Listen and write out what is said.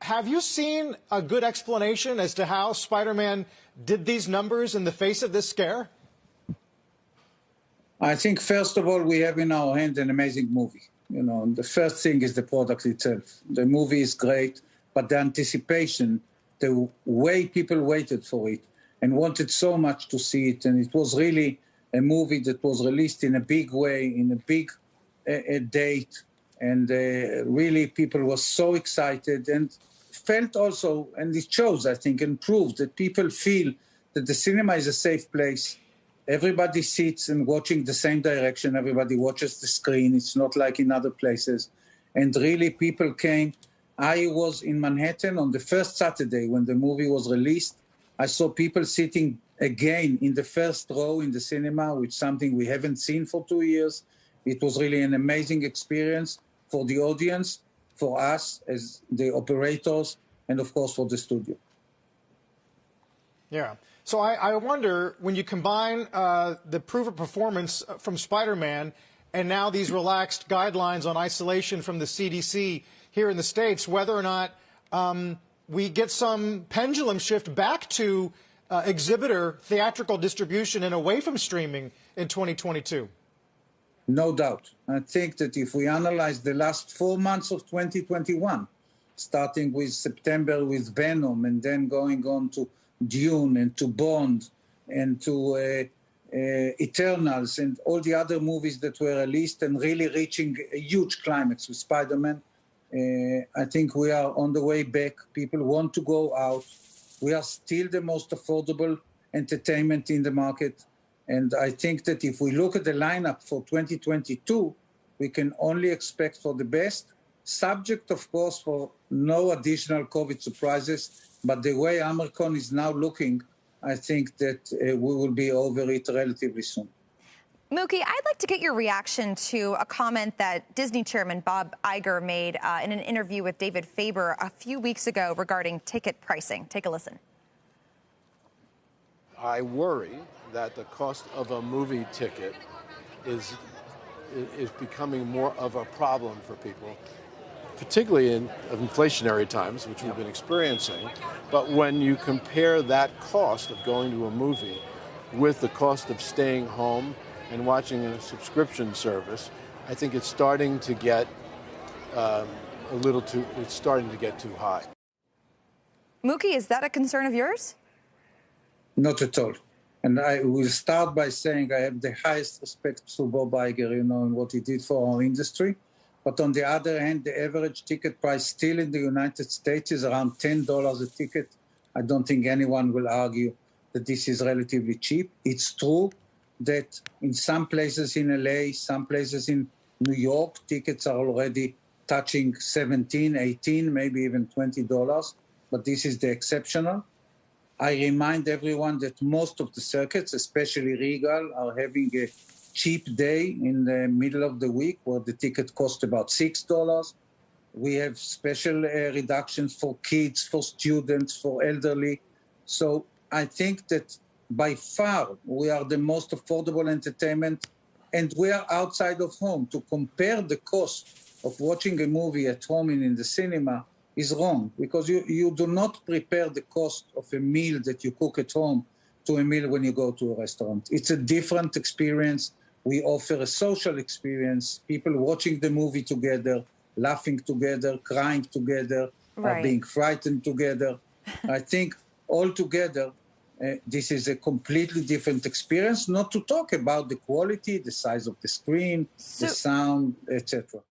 have you seen a good explanation as to how Spider-Man did these numbers in the face of this scare? I think, first of all, we have in our hand an amazing movie. You know, the first thing is the product itself. The movie is great, but the anticipation, the way people waited for it and wanted so much to see it, and it was really a movie that was released in a big way, in a big date, and really people were so excited and felt also, and it shows, I think, and proved that people feel that the cinema is a safe place. Everybody sits and watching the same direction. Everybody watches the screen. It's not like in other places. And really people came. I was in Manhattan on the first Saturday when the movie was released. I saw people sitting again in the first row in the cinema, which is something we haven't seen for 2 years. It was really an amazing experience for the audience, for us as the operators, and of course for the studio. Yeah. So I wonder, when you combine the proven performance from Spider-Man and now these relaxed guidelines on isolation from the CDC here in the States, whether or not we get some pendulum shift back to exhibitor theatrical distribution and away from streaming in 2022. No doubt. I think that if we analyze the last 4 months of 2021, starting with September with Venom and then going on to Dune and to Bond and to Eternals and all the other movies that were released and really reaching a huge climax with Spider-Man, I think we are on the way back. People want to go out. We are still the most affordable entertainment in the market. And I think that if we look at the lineup for 2022, we can only expect for the best, subject, of course, for no additional COVID surprises. But the way Amercon is now looking, I think that we will be over it relatively soon. Mookie, I'd like to get your reaction to a comment that Disney chairman Bob Iger made in an interview with David Faber a few weeks ago regarding ticket pricing. Take a listen. I worry that the cost of a movie ticket is becoming more of a problem for people, particularly in inflationary times, which we've been experiencing. But when you compare that cost of going to a movie with the cost of staying home and watching a subscription service, I think it's starting to get it's starting to get too high. Mookie, is that a concern of yours? Not at all. And I will start by saying I have the highest respect for Bob Iger, you know, and what he did for our industry. But on the other hand, the average ticket price still in the United States is around $10 a ticket. I don't think anyone will argue that this is relatively cheap. It's true that in some places in LA, some places in New York, tickets are already touching $17, $18, maybe even $20. But this is the exceptional. I remind everyone that most of the circuits, especially Regal, are having a cheap day in the middle of the week where the ticket costs about $6. We have special reductions for kids, for students, for elderly. So I think that by far we are the most affordable entertainment, and we are outside of home. To compare the cost of watching a movie at home and in the cinema is wrong, because you do not prepare the cost of a meal that you cook at home to a meal when you go to a restaurant. It's a different experience. We offer a social experience, people watching the movie together, laughing together, crying together, right, being frightened together. I think altogether, this is a completely different experience, not to talk about the quality, the size of the screen, the sound, etc.